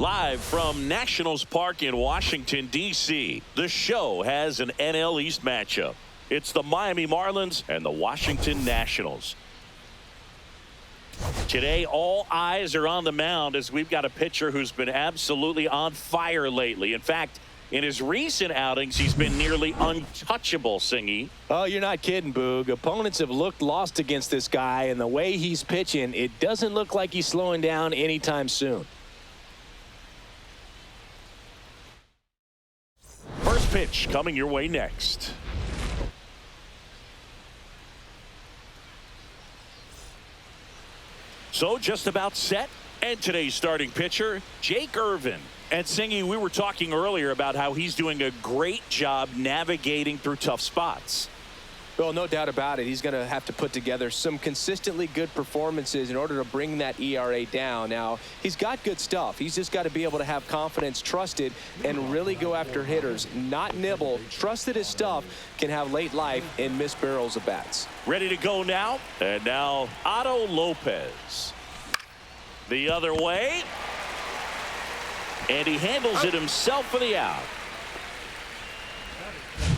Live from Nationals Park in Washington, D.C., the show has an NL East matchup. It's the Miami Marlins and the Washington Nationals. Today, all eyes are on the mound as we've got a pitcher who's been absolutely on fire lately. In fact, in his recent outings, he's been nearly untouchable, Singy. Oh, you're not kidding, Boog. Opponents have looked lost against this guy, and the way he's pitching, it doesn't look like he's slowing down anytime soon. First pitch coming your way next. So just about set, and today's starting pitcher, Jake Irvin. And Singy, we were talking earlier about how he's doing a great job navigating through tough spots. Well, no doubt about it. He's going to have to put together some consistently good performances in order to bring that ERA down. Now, he's got good stuff. He's just got to be able to have confidence, trusted, and really go after hitters, not nibble. Trust that his stuff can have late life and miss barrels of bats. Ready to go now. And now Otto Lopez. The other way. And he handles it himself for the out.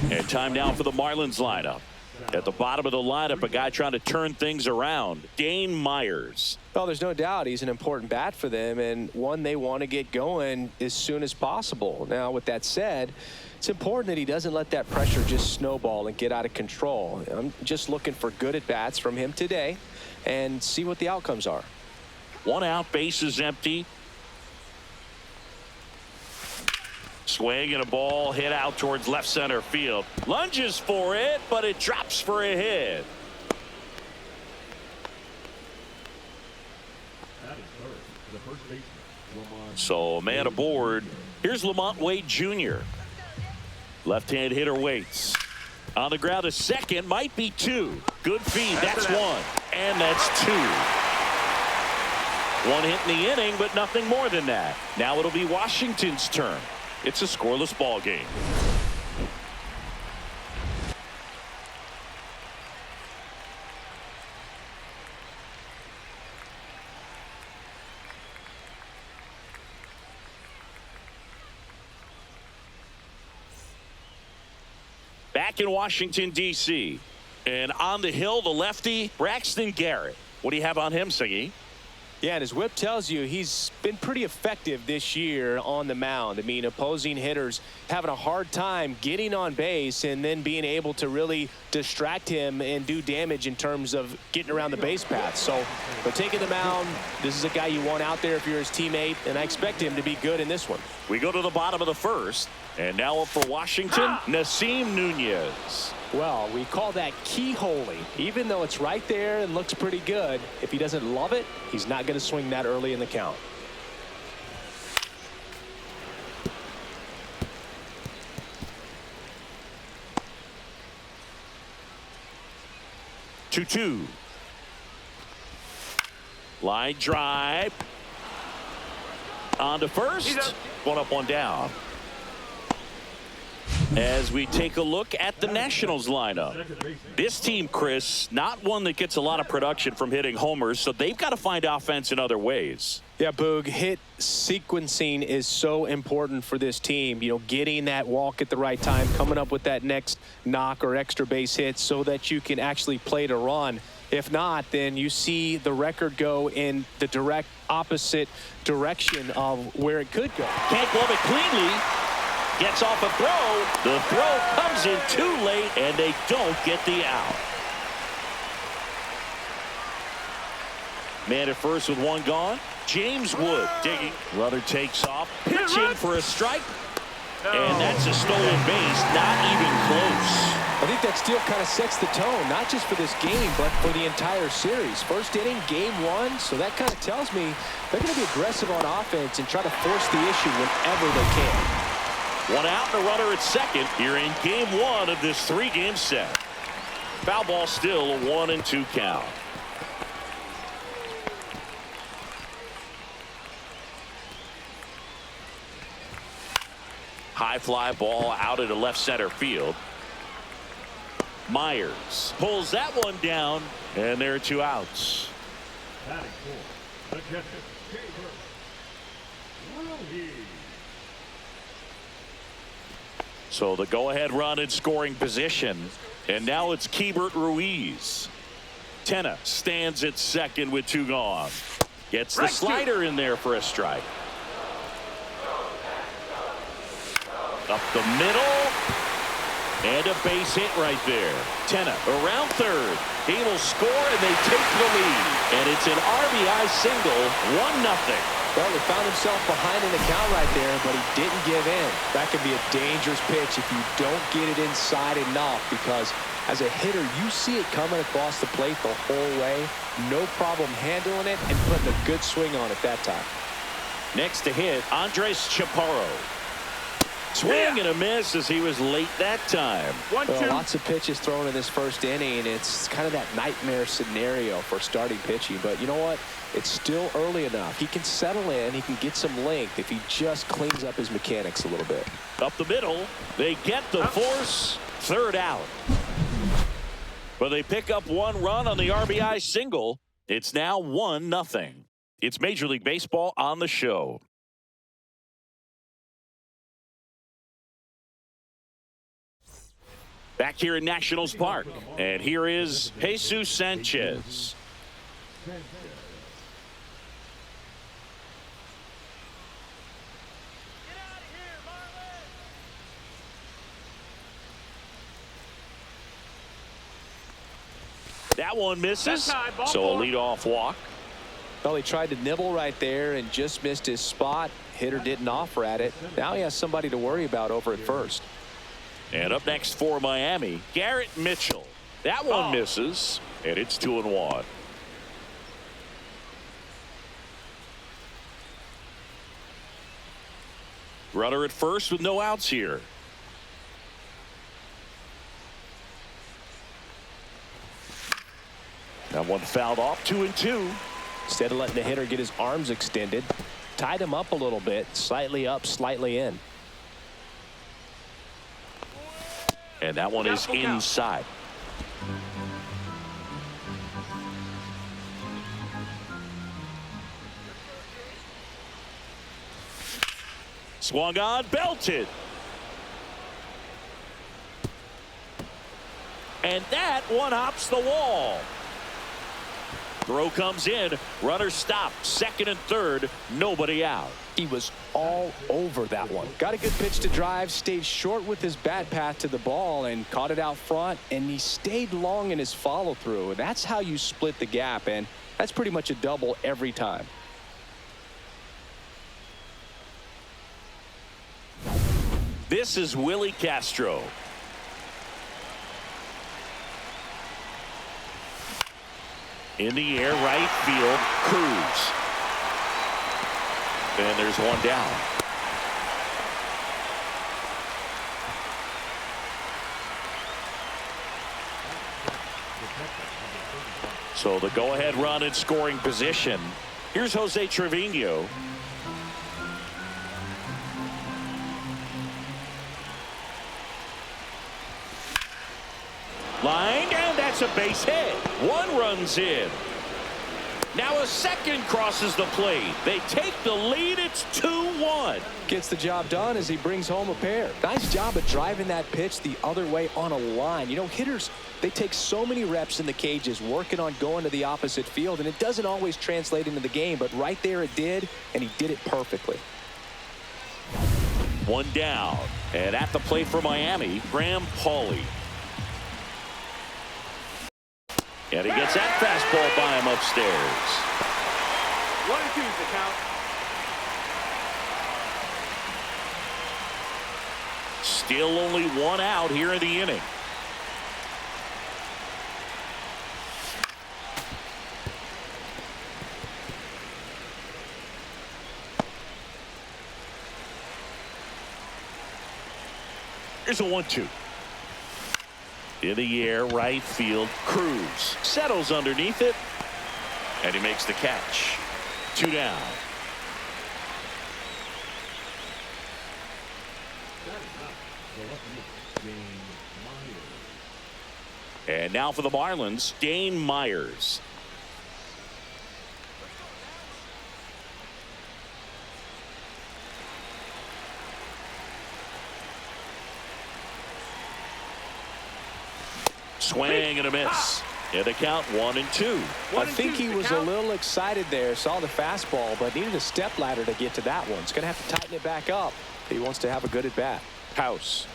And time now for the Marlins lineup. At the bottom of the lineup, a guy trying to turn things around, Dane Myers. Well, there's no doubt he's an important bat for them and one they want to get going as soon as possible. Now, with that said, it's important that he doesn't let that pressure just snowball and get out of control. I'm just looking for good at-bats from him today and see what the outcomes are. 1 out, bases empty. Swing and a ball hit out towards left center field. Lunges for it, but it drops for a hit. So a man aboard. Here's Lamont Wade Jr. Left-hand hitter waits. On the ground, a second, might be 2. Good feed, that's 1. And that's 2. 1 hit in the inning, but nothing more than that. Now it'll be Washington's turn. It's a scoreless ball game. Back in Washington, D.C. And on the hill, the lefty, Braxton Garrett. What do you have on him, Singy? Yeah, and his whip tells you he's been pretty effective this year on the mound. I mean, opposing hitters having a hard time getting on base and then being able to really distract him and do damage in terms of getting around the base path. So they're taking the mound. This is a guy you want out there if you're his teammate, and I expect him to be good in this one. We go to the bottom of the first, and now up for Washington, Nasim Nunez. Well, we call that keyholing. Even though it's right there and looks pretty good, if he doesn't love it, he's not going to swing that early in the count. Two. Line drive. On to first. 1 up, 1 down. As we take a look at the Nationals lineup. This team, Chris, not one that gets a lot of production from hitting homers, so they've got to find offense in other ways. Yeah, Boog, hit sequencing is so important for this team. You know, getting that walk at the right time, coming up with that next knock or extra base hit so that you can actually play to run. If not, then you see the record go in the direct opposite direction of where it could go. Can't glove it cleanly. Gets off a throw. The throw comes in too late, and they don't get the out. Man at first with 1 gone. James Wood digging. Runner takes off. Pitching for a strike. And that's a stolen base. Not even close. I think that steal kind of sets the tone, not just for this game, but for the entire series. First inning, game 1. So that kind of tells me they're going to be aggressive on offense and try to force the issue whenever they can. 1 out and a runner at second here in game 1 of this 3-game set. Foul ball still a 1-2 count. High fly ball out into left center field. Myers pulls that one down, and there are 2 outs. So the go-ahead run in scoring position. And now it's Keibert Ruiz. Tenna stands at second with 2 gone. Gets the slider in there for a strike. Up the middle. And a base hit right there. Tenna around third. He will score and they take the lead. And it's an RBI single, 1-0. Well, he found himself behind in the count right there, but he didn't give in. That could be a dangerous pitch if you don't get it inside enough, because as a hitter, you see it coming across the plate the whole way. No problem handling it and putting a good swing on it that time. Next to hit, Andres Chaparro. Swing and a miss as he was late that time. Well, lots of pitches thrown in this first inning. It's kind of that nightmare scenario for starting pitching. But you know what? It's still early enough. He can settle in. He can get some length if he just cleans up his mechanics a little bit. Up the middle. They get the force. Third out. But they pick up 1 run on the RBI single. It's now 1-0. It's Major League Baseball on the show. Back here in Nationals Park. And here is Jesus Sanchez. That one misses. So a leadoff walk. Well, he tried to nibble right there and just missed his spot. Hitter didn't offer at it. Now he has somebody to worry about over at first. And up next for Miami, Garrett Mitchell. That one misses, and it's 2-1. Runner at first with no outs here. That one fouled off, 2-2. Instead of letting the hitter get his arms extended, tied him up a little bit, slightly up, slightly in. And that one is inside. Swung on, belted. And that one hops the wall. Throw comes in. Runner stopped. Second and third. Nobody out. He was all over that one. Got a good pitch to drive. Stayed short with his bat path to the ball and caught it out front. And he stayed long in his follow through. That's how you split the gap. And that's pretty much a double every time. This is Willie Castro. In the air, right field, Cruz. And there's one down. So the go-ahead run in scoring position. Here's Jose Trevino. Line, and that's a base hit. One runs in. Now a second crosses the plate. They take the lead. It's 2-1. Gets the job done as he brings home a pair. Nice job of driving that pitch the other way on a line. You know, hitters, they take so many reps in the cages working on going to the opposite field, and it doesn't always translate into the game, but right there it did, and he did it perfectly. One down. And at the plate for Miami, Graham Pauley. And he gets that fastball by him upstairs. 1-2's the count. Still only one out here in the inning. Here's a 1-2. In the air, right field, Cruz settles underneath it, and he makes the catch. 2 down. And now for the Marlins, Dane Myers. Swing and a miss. And the count 1-2. I think he was a little excited there, saw the fastball, but needed a step ladder to get to that one. He's going to have to tighten it back up if he wants to have a good at bat. House.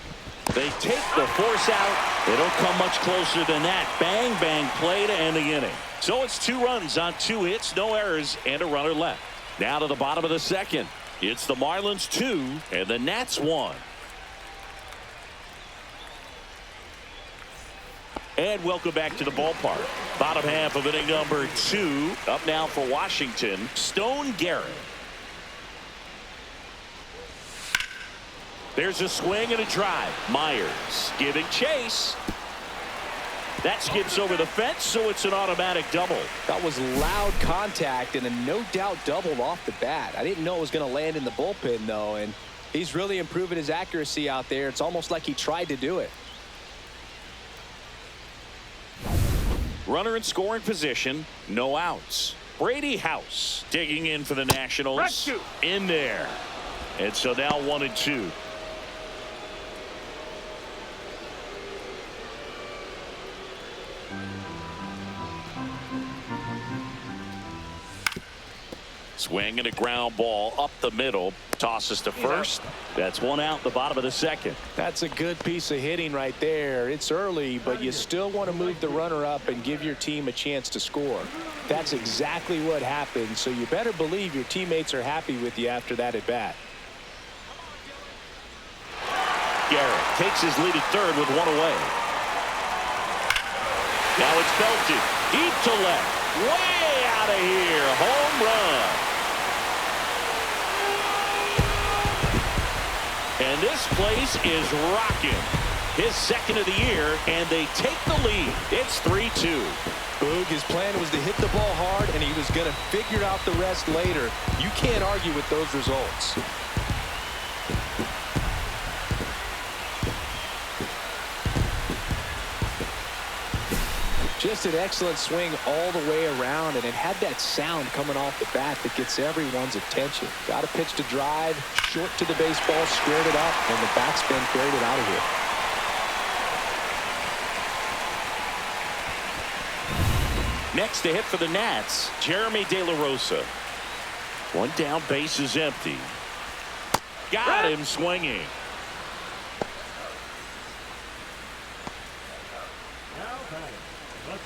They take the force out. They don't come much closer than that. Bang, bang play to end the inning. So it's 2 runs on 2 hits, no errors, and a runner left. Now to the bottom of the second. It's the Marlins 2 and the Nats 1. And welcome back to the ballpark. Bottom half of inning number 2. Up now for Washington, Stone Garrett. There's a swing and a drive. Myers giving chase. That skips over the fence, so it's an automatic double. That was loud contact and a no doubt double off the bat. I didn't know it was going to land in the bullpen, though, and he's really improving his accuracy out there. It's almost like he tried to do it. Runner in scoring position, no outs. Brady House digging in for the Nationals. Rescue. In there. And so now 1-2. Swing and a ground ball up the middle. Tosses to first. That's 1 out, the bottom of the second. That's a good piece of hitting right there. It's early, but you still want to move the runner up and give your team a chance to score. That's exactly what happened, so you better believe your teammates are happy with you after that at bat. Garrett takes his lead at third with 1 away. Now it's belted deep to left. Way out of here. Home run. And this place is rocking. His second of the year, and they take the lead. It's 3-2. Boog, his plan was to hit the ball hard, and he was going to figure out the rest later. You can't argue with those results. Just an excellent swing all the way around, and it had that sound coming off the bat that gets everyone's attention. Got a pitch to drive, short to the baseball, squared it up, and the backspin carried it out of here. Next to hit for the Nats, Jeremy De La Rosa. 1 down, base is empty. Got him swinging.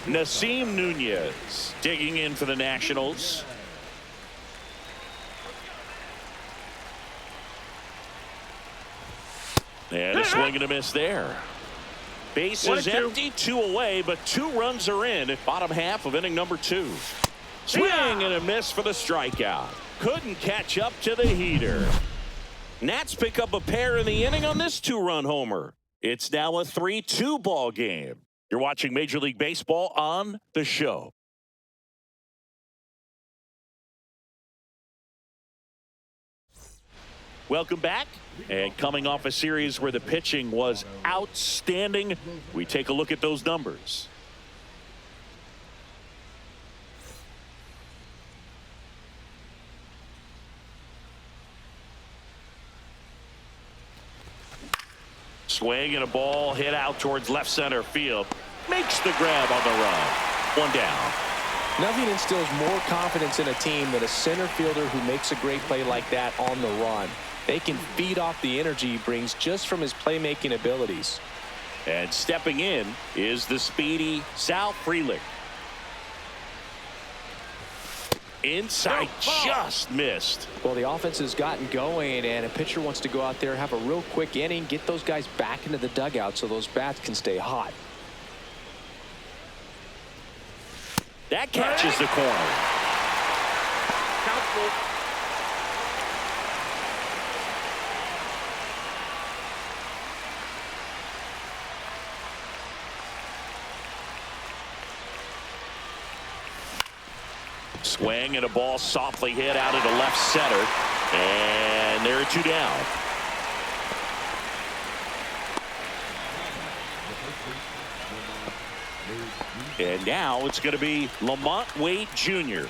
Nasim Nunez digging in for the Nationals. And a swing and a miss there. Base is empty, 2 away, but 2 runs are in. Bottom half of inning number 2. Swing and a miss for the strikeout. Couldn't catch up to the heater. Nats pick up a pair in the inning on this 2-run homer. It's now a 3-2 ball game. You're watching Major League Baseball on The Show. Welcome back. And coming off a series where the pitching was outstanding, we take a look at those numbers. Swing and a ball hit out towards left center field. Makes the grab on the run. 1 down. Nothing instills more confidence in a team than a center fielder who makes a great play like that on the run. They can feed off the energy he brings just from his playmaking abilities. And stepping in is the speedy Sal Frelick. Inside, just missed. Well, the offense has gotten going, and a pitcher wants to go out there, have a real quick inning, get those guys back into the dugout so those bats can stay hot. That catches the corner. Swing and a ball softly hit out into left center. And there are 2 down. And now it's going to be Lamont Wade Jr.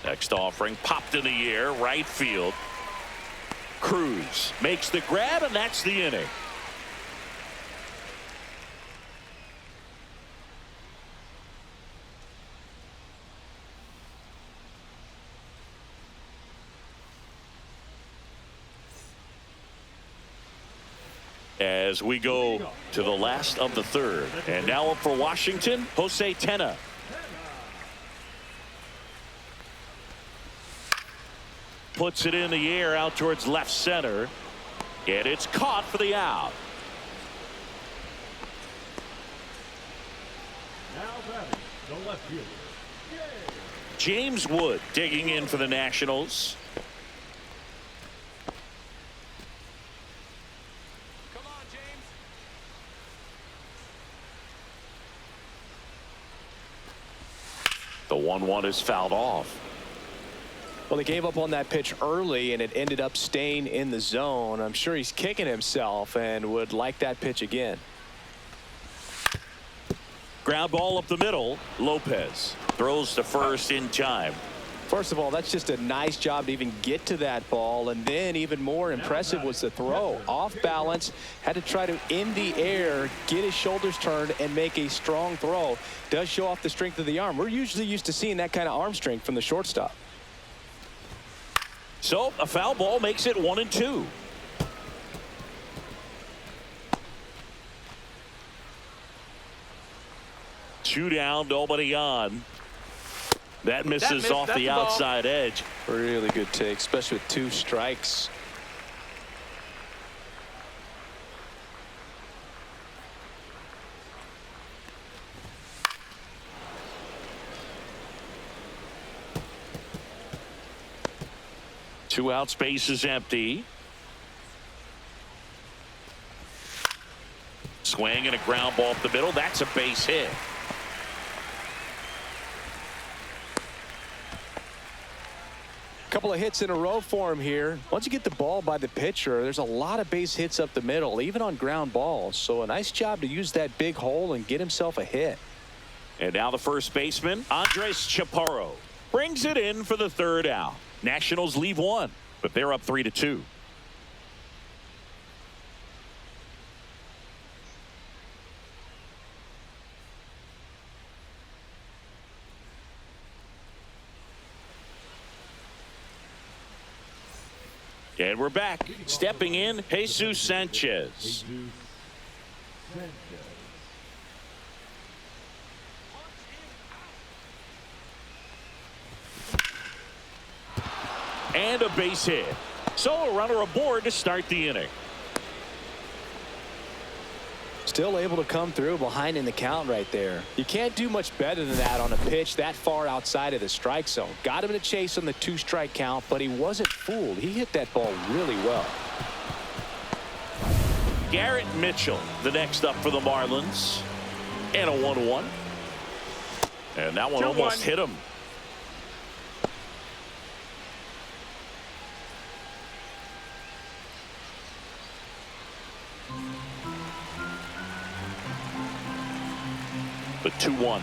Next offering popped in the air, right field. Cruz makes the grab, and that's the inning. As we go to the last of the third. And now up for Washington, Jose Tena. Puts it in the air out towards left center. And it's caught for the out. Now batting, the left fielder. James Wood digging in for the Nationals. The 1-1 is fouled off. Well, they gave up on that pitch early, and it ended up staying in the zone. I'm sure he's kicking himself and would like that pitch again. Ground ball up the middle. Lopez throws to first in time. First of all, that's just a nice job to even get to that ball, and then even more impressive was the throw. Off balance, had to try to in the air, get his shoulders turned, and make a strong throw. Does show off the strength of the arm. We're usually used to seeing that kind of arm strength from the shortstop. So a foul ball makes it 1-2. Two down, nobody on. That misses off the outside edge. Really good take, especially with 2 strikes. Two out, space is empty. Swing and a ground ball up the middle. That's a base hit. Couple of hits in a row for him here. Once you get the ball by the pitcher, there's a lot of base hits up the middle, even on ground balls. So a nice job to use that big hole and get himself a hit. And now the first baseman, Andres Chaparro, brings it in for the third out. Nationals leave 1, but they're up 3-2. And we're back. Stepping in, Jesus Sanchez. And a base hit. So a runner aboard to start the inning. Still able to come through behind in the count right there. You can't do much better than that on a pitch that far outside of the strike zone. Got him in a chase on the 2-strike count, but he wasn't fooled. He hit that ball really well. Garrett Mitchell, the next up for the Marlins. And a 1-1. And that one almost hit him. The 2-1.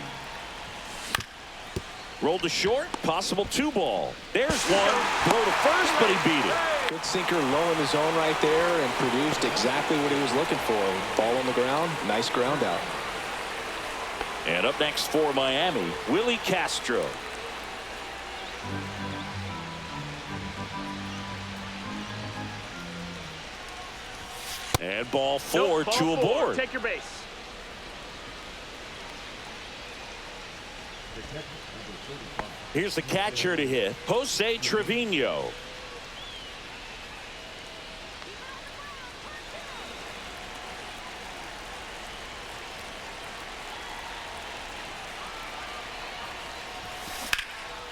Rolled to short, possible 2-ball. There's one. Throw to first, but he beat it. Good sinker low in the zone right there and produced exactly what he was looking for. Ball on the ground, nice ground out. And up next for Miami, Willie Castro. And ball 4, 2 aboard. Take your base. Here's the catcher to hit, Jose Trevino.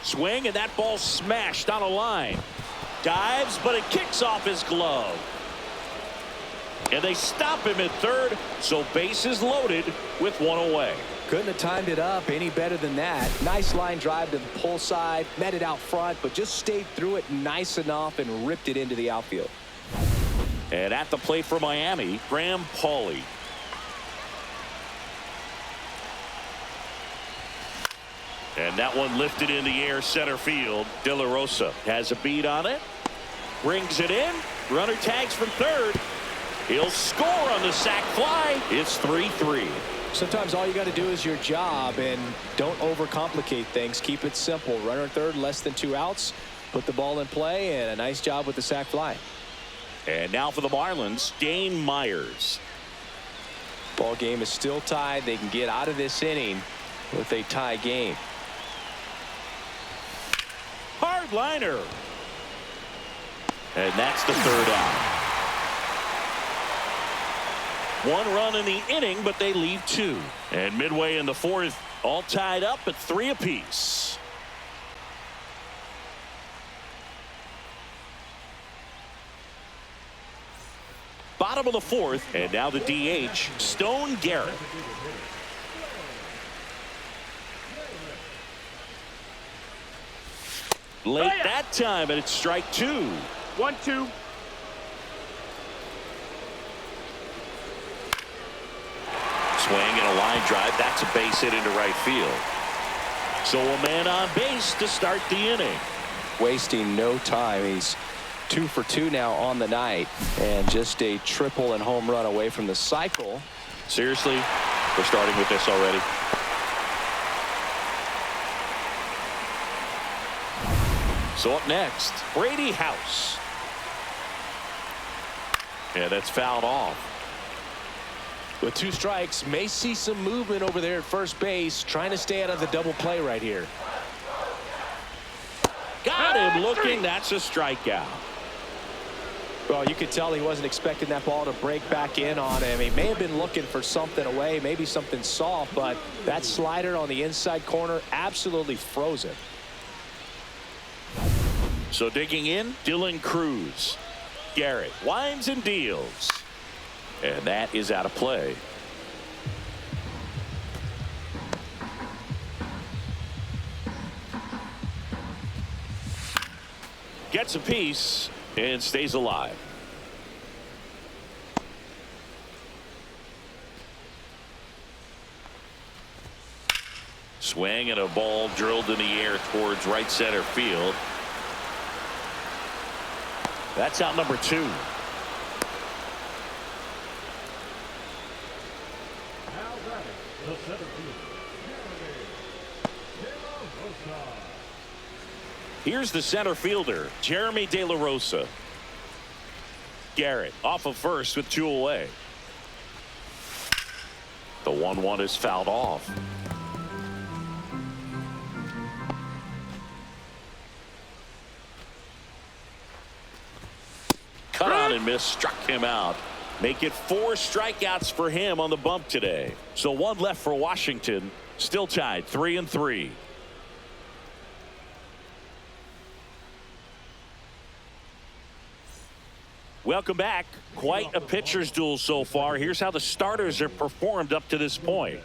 Swing, and that ball smashed on a line. Dives, but it kicks off his glove. And they stop him at third, so bases loaded with 1 away. Couldn't have timed it up any better than that. Nice line drive to the pull side, met it out front, but just stayed through it nice enough and ripped it into the outfield. And at the plate for Miami, Graham Pauley. And that one lifted in the air center field. De La Rosa has a beat on it. Brings it in. Runner tags from third. He'll score on the sac fly. It's 3-3. Sometimes all you got to do is your job and don't overcomplicate things. Keep it simple. Runner at third, less than 2 outs. Put the ball in play, and a nice job with the sac fly. And now for the Marlins, Dane Myers. Ball game is still tied. They can get out of this inning with a tie game. Hard liner. And that's the third out. 1 run in the inning, but they leave 2. And midway in the 4th, all tied up at 3 apiece. Bottom of the 4th, and now the DH, Stone Garrett. Late that time, and it's strike 2. 1-2. Swing and a line drive. That's a base hit into right field. So a man on base to start the inning. Wasting no time. He's 2 for 2 now on the night, and just a triple and home run away from the cycle. Seriously, we're starting with this already. So up next, Brady House. Yeah, that's fouled off. With 2 strikes, may see some movement over there at first base, trying to stay out of the double play right here. Got him looking. That's a strikeout. Well, you could tell he wasn't expecting that ball to break back in on him. He may have been looking for something away, maybe something soft, but that slider on the inside corner absolutely froze him. So digging in, Dylan Cruz. Garrett winds and deals. And that is out of play. Gets a piece and stays alive. Swing and a ball drilled in the air towards right center field. That's out number 2. The center fielder, Here's the center fielder, Jeremy De La Rosa. Garrett off of first with 2 away. The 1-1 is fouled off. Cut on and miss, struck him out. Make it 4 strikeouts for him on the bump today. So 1 left for Washington. Still tied 3-3. Welcome back. Quite a pitcher's duel so far. Here's how the starters have performed up to this point.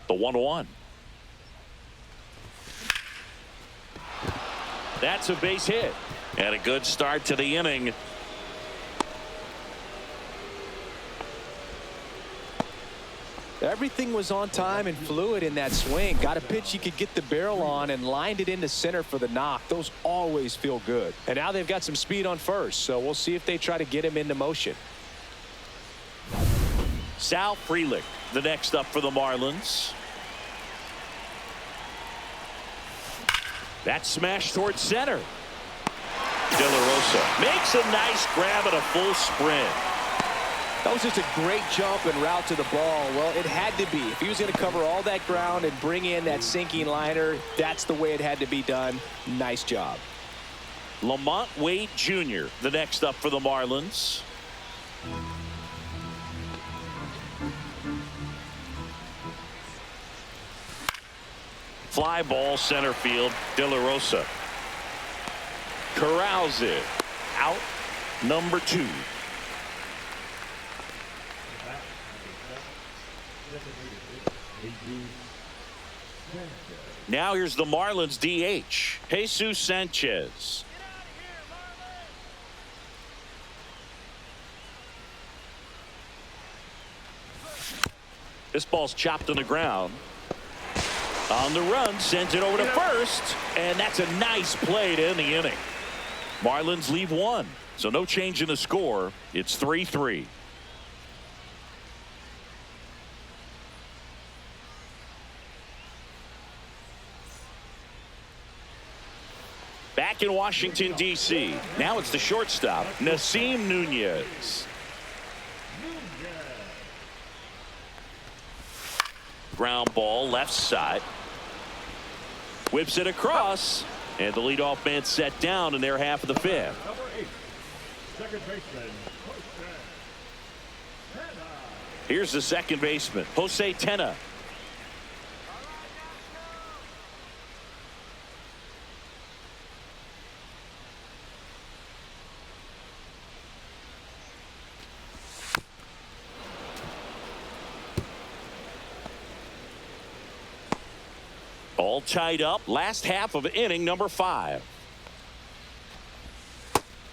The 1-1. That's a base hit. And a good start to the inning. Everything was on time and fluid in that swing. Got a pitch you could get the barrel on and lined it into center for the knock. Those always feel good. And now they've got some speed on first, so we'll see if they try to get him into motion. Sal Frelick, the next up for the Marlins. That smash towards center. De La Rosa makes a nice grab at a full sprint. That was just a great jump and route to the ball. Well, it had to be. If he was going to cover all that ground and bring in that sinking liner, that's the way it had to be done. Nice job. Lamont Wade Jr., the next up for the Marlins. Fly ball center field. De La Rosa corrals it. Out number 2. Now here's the Marlins DH, Jesus Sanchez. This ball's chopped on the ground. On the run, sends it over to first, and that's a nice play to end the inning. Marlins leave one, so no change in the score. It's 3-3. Back in Washington, D.C. Now it's the shortstop, Nasim Nunez. Ground ball left side. Whips it across, and the leadoff man set down in their half of the fifth. Number 8, second baseman, Jose Tena. Here's the second baseman, Jose Tena. All tied up. Last half of inning number 5.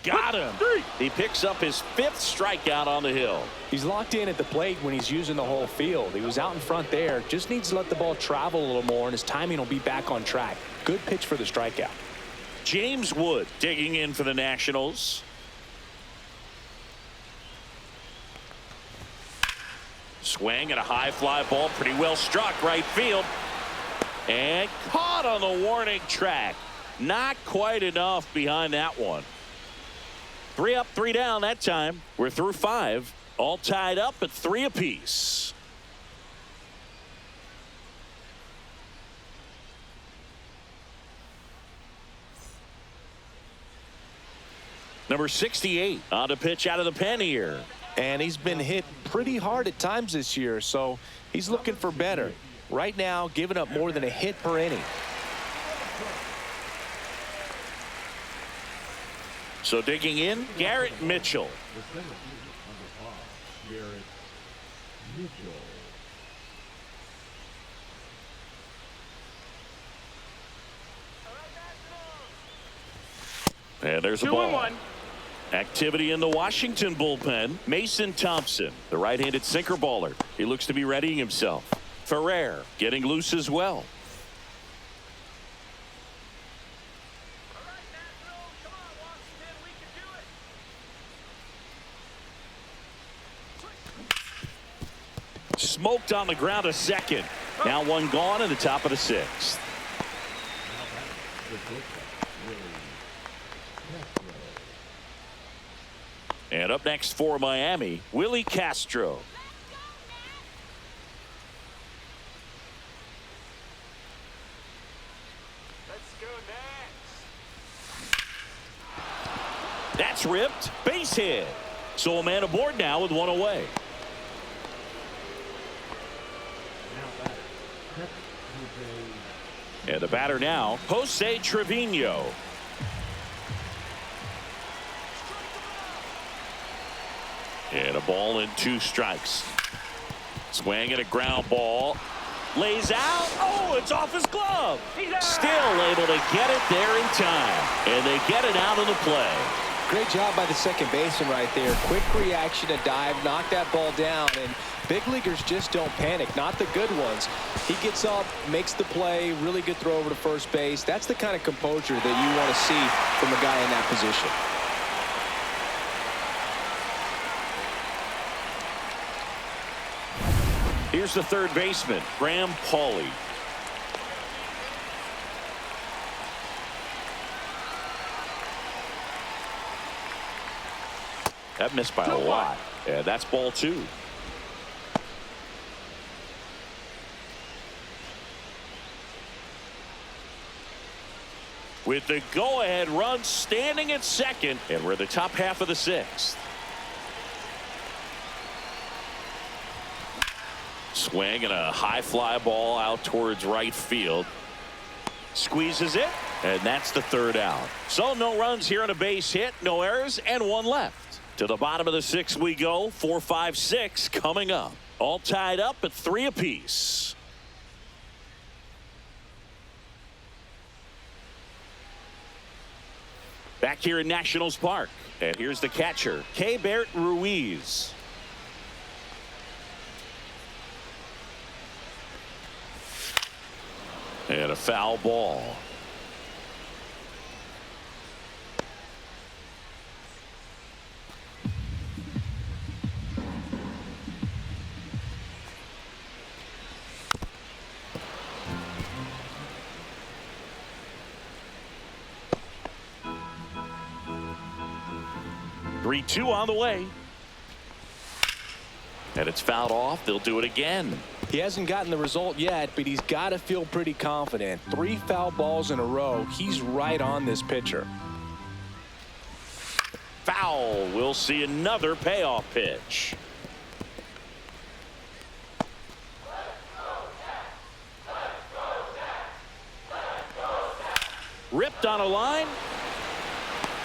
Got him. He picks up his 5th strikeout on the hill. He's locked in at the plate when he's using the whole field. He was out in front there. Just needs to let the ball travel a little more, and his timing will be back on track. Good pitch for the strikeout. James Wood digging in for the Nationals. Swing and a high fly ball. Pretty well struck right field. And caught on the warning track. Not quite enough behind that one. 3 up, 3 down that time. We're through 5. All tied up at 3 apiece. Number 68 on to pitch out of the pen here. And he's been hit pretty hard at times this year, so he's looking for better. Right now, giving up more than a hit per inning. So digging in, Garrett Mitchell. The center fielder, number 5, Garrett Mitchell. And there's a 2 ball. and 1. Activity in the Washington bullpen. Mason Thompson, the right-handed sinker baller. He looks to be readying himself. Ferrer getting loose as well. Smoked on the ground to second. Now one gone in the top of the 6th. And up next for Miami, Willie Castro. That's ripped. Base hit. So a man aboard now with 1 away. And the batter now, Jose Trevino. And a ball and 2 strikes. Swing at a ground ball. Lays out. Oh, it's off his glove. Still able to get it there in time. And they get it out of the play. Great job by the second baseman right there. Quick reaction to dive, knock that ball down, and big leaguers just don't panic, not the good ones. He gets up, makes the play, really good throw over to first base. That's the kind of composure that you want to see from a guy in that position. Here's the third baseman, Graham Pauley. That missed by a lot. And that's ball 2. With the go-ahead run standing at second, and we're the top half of the 6th. Swing and a high fly ball out towards right field. Squeezes it, and that's the 3rd out. So no runs here on a base hit, no errors, and 1 left. To the bottom of the 6th we go. 4, 5, 6 coming up. All tied up at 3 apiece. Back here in Nationals Park. And here's the catcher, Keibert Ruiz. And a foul ball. Three-two on the way. And it's fouled off. They'll do it again. He hasn't gotten the result yet, but he's got to feel pretty confident. 3 foul balls in a row. He's right on this pitcher. Foul. We'll see another payoff pitch. Ripped on a line.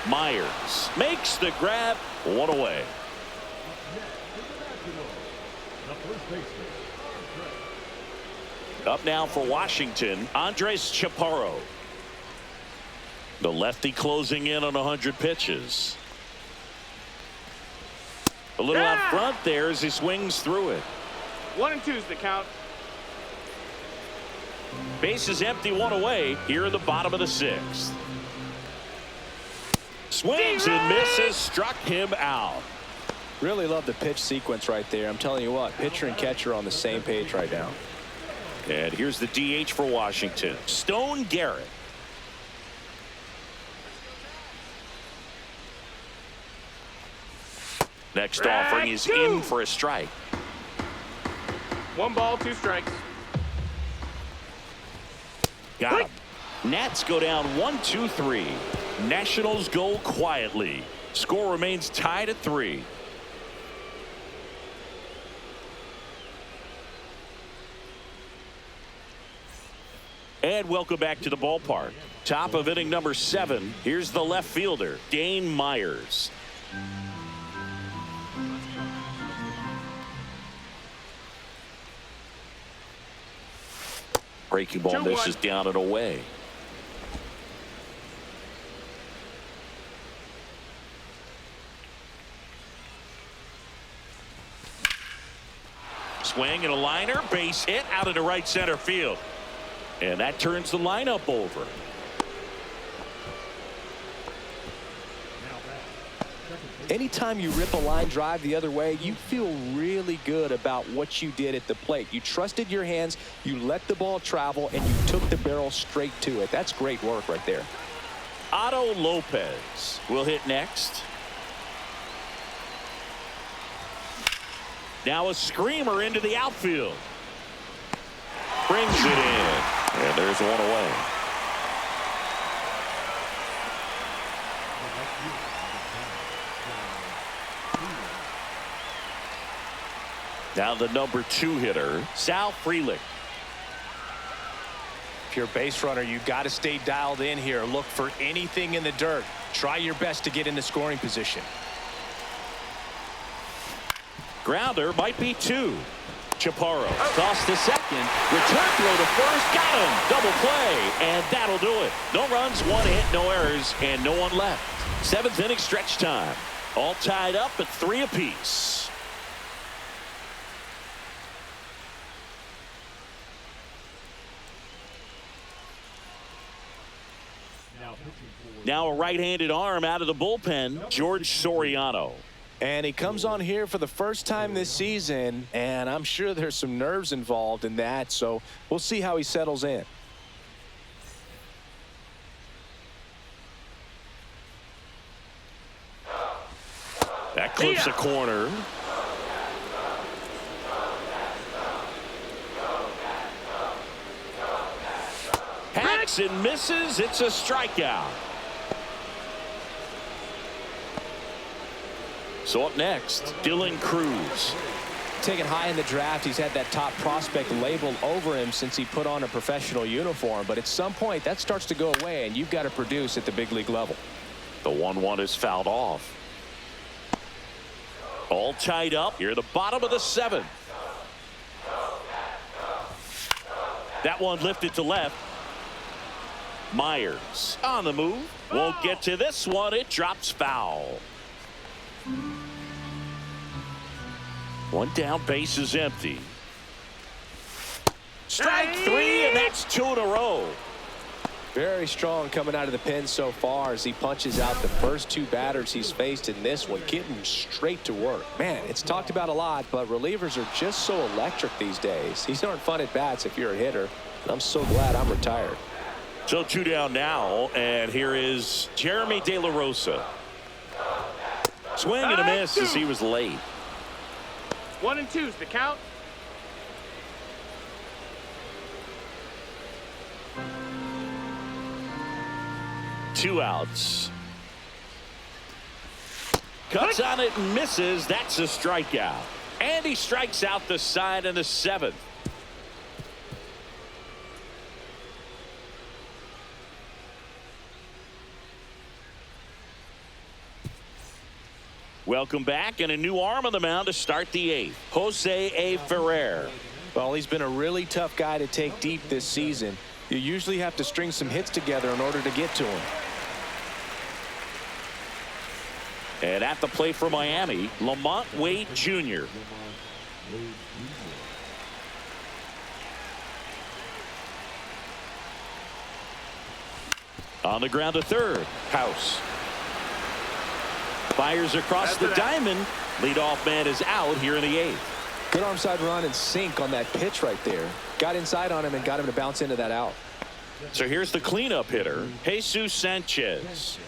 Myers makes the grab. 1 away. Up now for Washington, Andres Chaparro. The lefty closing in on 100 pitches. A little out front there as he swings through it. 1-2 is the count. Base is empty, 1 away here in the bottom of the 6th. Swings and misses, struck him out. Really love the pitch sequence right there. I'm telling you what, pitcher and catcher are on the same page right now. And here's the DH for Washington, Stone Garrett. Next offering is in for a strike. 1 ball, 2 strikes. Got him. Nats go down 1-2-3. Nationals go quietly. Score remains tied at 3. And welcome back to the ballpark. Top of inning number 7. Here's the left fielder, Dane Myers. Breaking ball misses down and away. Swing and a liner, base hit out into right center field. And that turns the lineup over. Anytime you rip a line drive the other way, you feel really good about what you did at the plate. You trusted your hands, you let the ball travel, and you took the barrel straight to it. That's great work right there. Otto Lopez will hit next. Now a screamer into the outfield. Brings it in. And there's 1 away. Now the number 2 hitter, Sal Frelick. If you're a base runner, you've got to stay dialed in here. Look for anything in the dirt. Try your best to get in the scoring position. Grounder might be 2. Chaparro toss to second. Return throw to first. Got him. Double play. And that'll do it. No runs, 1 hit, no errors, and no one left. 7th inning stretch time. All tied up at 3 apiece. Now a right-handed arm out of the bullpen, George Soriano. And he comes on here for the first time this season, and I'm sure there's some nerves involved in that, so we'll see how he settles in. That clips a corner. Hacks and misses. It's a strikeout. So up next, Dylan Cruz. Taken high in the draft, he's had that top prospect labeled over him since he put on a professional uniform. But at some point, that starts to go away, and you've got to produce at the big league level. The 1-1 is fouled off. All tied up here at the bottom of the 7th. That one lifted to left. Myers on the move. Won't get to this one. It drops foul. 1 down, base is empty. Strike three, and that's 2 in a row. Very strong coming out of the pen so far as he punches out the first 2 batters he's faced in this one, getting straight to work. Man, it's talked about a lot, but relievers are just so electric these days. These aren't fun at bats if you're a hitter, and I'm so glad I'm retired. So 2 down now, and here is Jeremy De La Rosa. Swing and a miss as he was late. 1 and 2's the count. Two outs. Cuts on it and misses. That's a strikeout. And he strikes out the side in the 7th. Welcome back, and a new arm on the mound to start the 8th. Jose A. Ferrer. Well, he's been a really tough guy to take deep this season. You usually have to string some hits together in order to get to him. And at the plate for Miami, Lamont Wade Jr. On the ground to third. House. Fires across the diamond. Leadoff man is out here in the 8th. Good arm side run and sink on that pitch right there. Got inside on him and got him to bounce into that out. So here's the cleanup hitter, Jesus Sanchez.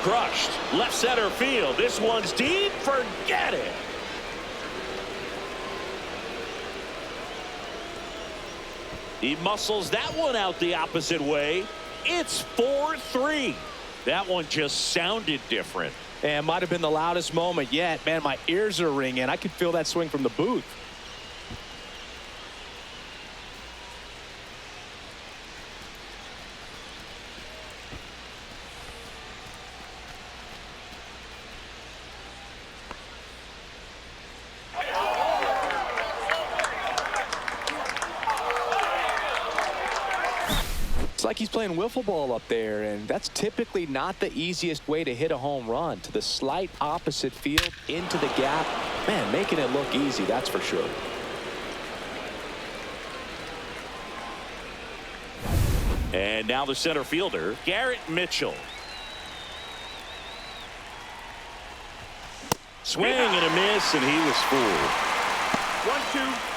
Crushed. Left center field. This one's deep. Forget it. He muscles that one out the opposite way. It's 4-3. That one just sounded different. And might have been the loudest moment yet. Man, my ears are ringing. I could feel that swing from the booth. It's like he's playing wiffle ball up there, and that's typically not the easiest way to hit a home run. To the slight opposite field, into the gap. Man, making it look easy, that's for sure. And now the center fielder, Garrett Mitchell. Swing and a miss, and he was fooled. 1-2.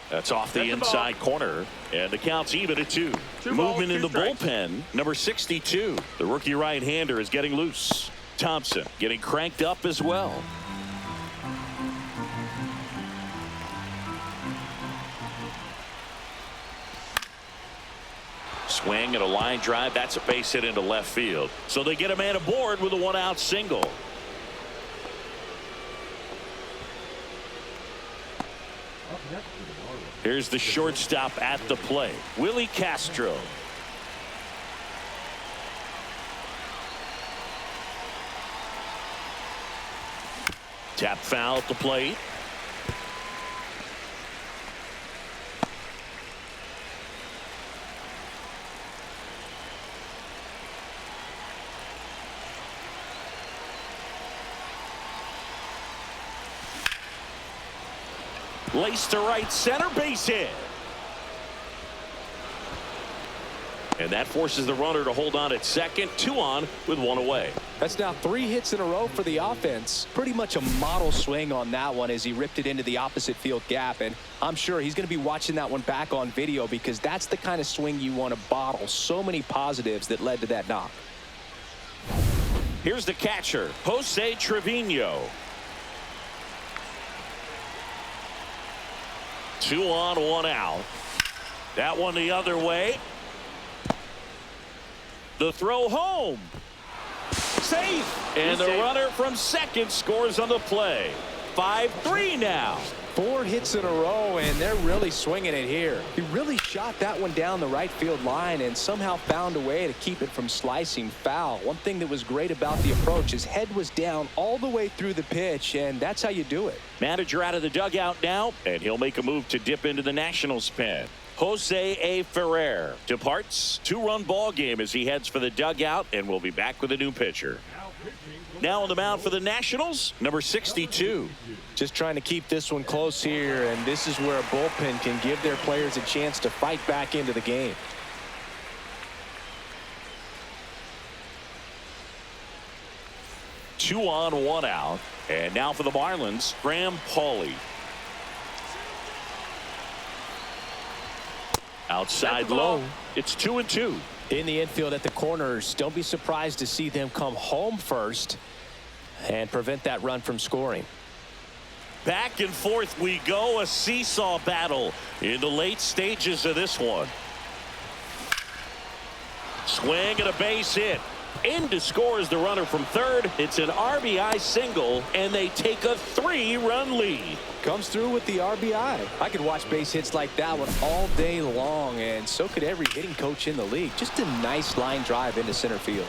That's off the inside corner, and the count's even at 2. balls, Movement in the 2 strikes. bullpen, number 62. The rookie right-hander is getting loose. Thompson getting cranked up as well. Swing and a line drive. That's a base hit into left field. So they get a man aboard with a 1-out single. Here's the shortstop at the plate, Willie Castro. Tap foul at the plate. Laced to right center, base hit. And that forces the runner to hold on at second. 2 on with 1 away. That's now 3 hits in a row for the offense. Pretty much a model swing on that one as he ripped it into the opposite field gap. And I'm sure he's going to be watching that one back on video because that's the kind of swing you want to bottle. So many positives that led to that knock. Here's the catcher, Jose Trevino. 2 on, 1 out. That one the other way. The throw home. Safe. And the runner from second scores on the play. 5-3 now. 4 hits in a row, and they're really swinging it here. He really shot that one down the right field line and somehow found a way to keep it from slicing foul. One thing that was great about the approach, his head was down all the way through the pitch, and that's how you do it. Manager out of the dugout now, and he'll make a move to dip into the Nationals pen. Jose A. Ferrer departs. 2-run ball game as he heads for the dugout, and we'll be back with a new pitcher. Now on the mound for the Nationals, number 62. Just trying to keep this one close here, and this is where a bullpen can give their players a chance to fight back into the game. Two on, 1 out. And now for the Marlins, Graham Pauley. Outside low. It's 2-2. In the infield at the corners, don't be surprised to see them come home first and prevent that run from scoring. Back and forth we go, a seesaw battle in the late stages of this one. Swing and a base hit. In to score is the runner from third. It's an RBI single, and they take a 3-run lead. Comes through with the RBI. I could watch base hits like that one all day long, and so could every hitting coach in the league. Just a nice line drive into center field.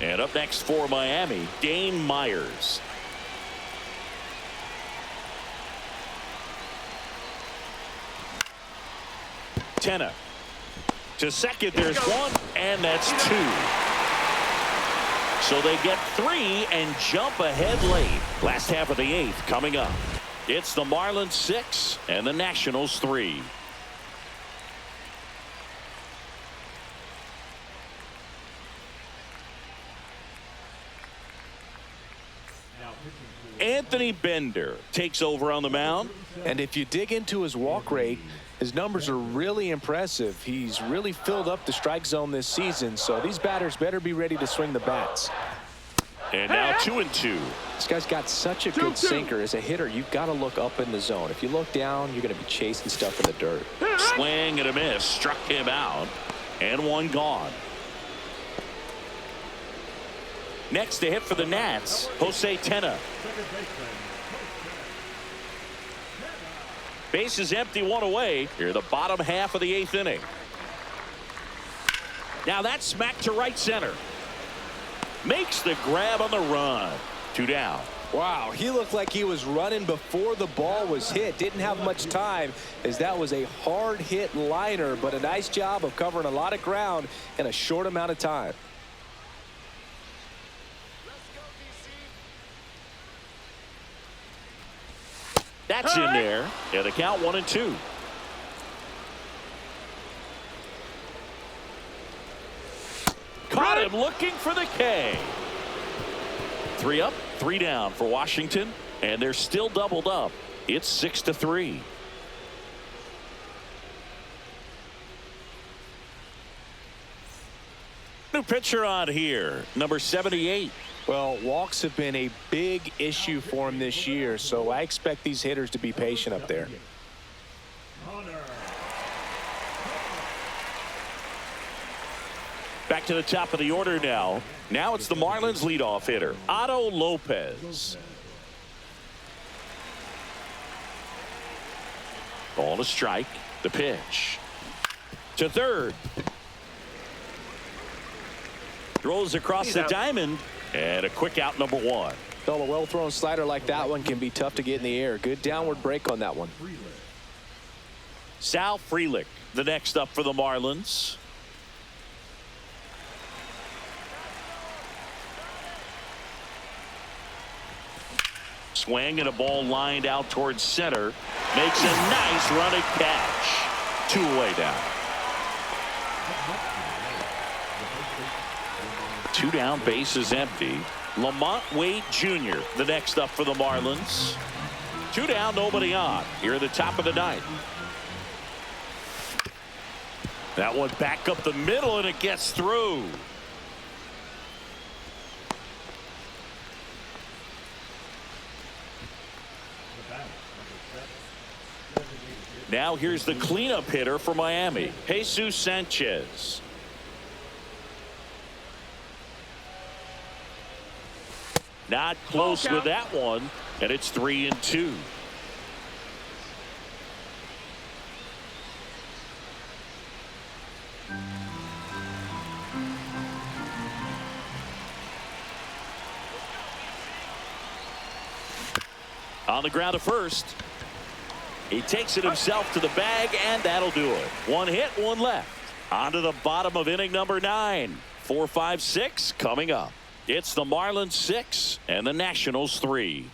And up next for Miami, Dane Myers. Tenna to second. There's 1, and that's 2. So they get 3 and jump ahead late. Last half of the 8th coming up. It's the Marlins 6 and the Nationals 3. Anthony Bender takes over on the mound. And if you dig into his walk rate, his numbers are really impressive. He's really filled up the strike zone this season, so these batters better be ready to swing the bats. And now 2-2. This guy's got such a good sinker. As a hitter, you've got to look up in the zone. If you look down, you're going to be chasing stuff in the dirt. Swing and a miss. Struck him out. And 1 gone. Next to hit for the Nats, Jose Tenna. Base is empty, 1 away. Here the bottom half of the 8th inning. Now that's smacked to right center. Makes the grab on the run. 2 down. Wow, he looked like he was running before the ball was hit. Didn't have much time, as that was a hard hit liner, but a nice job of covering a lot of ground in a short amount of time. That's in there. Yeah, the count 1-2. Caught him looking for the K. 3 up, 3 down for Washington, and they're still doubled up. It's 6-3. New pitcher on here, number 78. Well, walks have been a big issue for him this year, so I expect these hitters to be patient up there. Back to the top of the order now. Now it's the Marlins leadoff hitter, Otto Lopez. Ball to strike. The pitch. To third. Throws across the diamond. And a quick out, number 1. Well, a well-thrown slider like that one can be tough to get in the air. Good downward break on that one. Sal Frelick, the next up for the Marlins. Swing and a ball lined out towards center. Makes a nice running catch. 2 away down. 2 down, base is empty. Lamont Wade Jr., the next up for the Marlins. 2 down, nobody on. Here at the top of the 9th. That one back up the middle, and it gets through. Now here's the cleanup hitter for Miami, Jesus Sanchez. Not close Ball with count. that one, and it's 3-2. On the ground to first. He takes it himself to the bag, and that'll do it. One hit, one left. On to the bottom of inning number 9. 4, 5, 6 coming up. It's the Marlins 6 and the Nationals 3.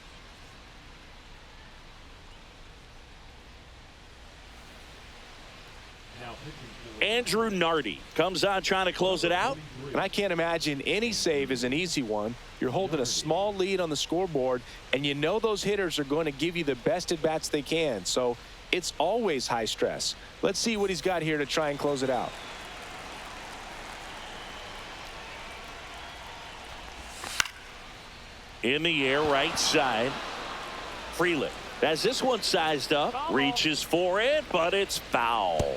Now pitching for Andrew Nardi comes on trying to close it out. And I can't imagine any save is an easy one. You're holding a small lead on the scoreboard, and you know those hitters are going to give you the best at-bats they can. So it's always high stress. Let's see what he's got here to try and close it out. In the air, right side. Freeland has this one sized up. Reaches for it, but it's foul.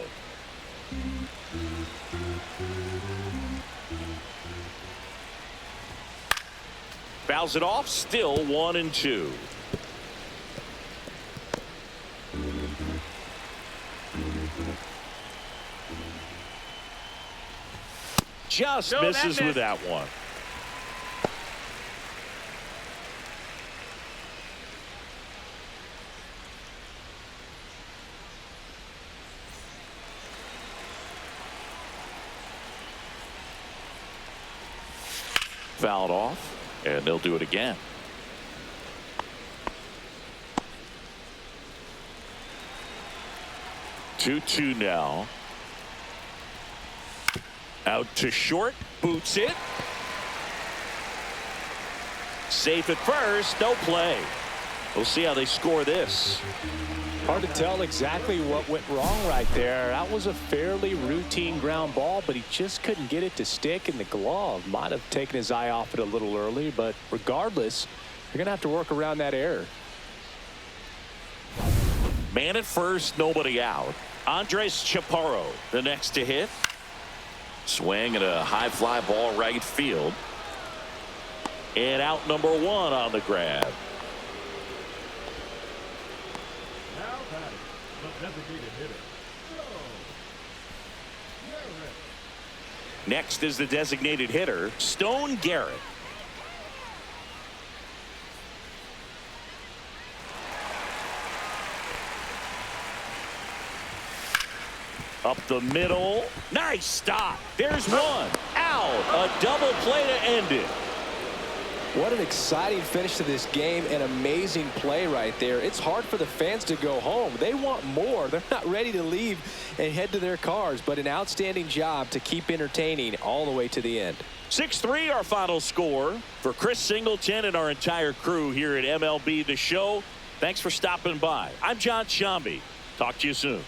Fouls it off. Still 1-2. Just No, that misses missed. with that one. Fouled off, and they'll do it again. Two now. Out to short, boots it. Safe at first, no play. We'll see how they score this. Hard to tell exactly what went wrong right there. That was a fairly routine ground ball, but he just couldn't get it to stick, and the glove might have taken his eye off it a little early. But regardless, you're going to have to work around that error. Man at first, nobody out. Andres Chaparro, the next to hit. Swing and a high fly ball right field. And out number 1 on the grab. now batting, the designated hitter. Next is the designated hitter, Stone Garrett. Up the middle. Nice stop. There's one. Out. A double play to end it. What an exciting finish to this game. An amazing play right there. It's hard for the fans to go home. They want more. They're not ready to leave and head to their cars, but an outstanding job to keep entertaining all the way to the end. 6-3 our final score. For Chris Singleton and our entire crew here at MLB The Show, thanks for stopping by. I'm John Shambi. Talk to you soon.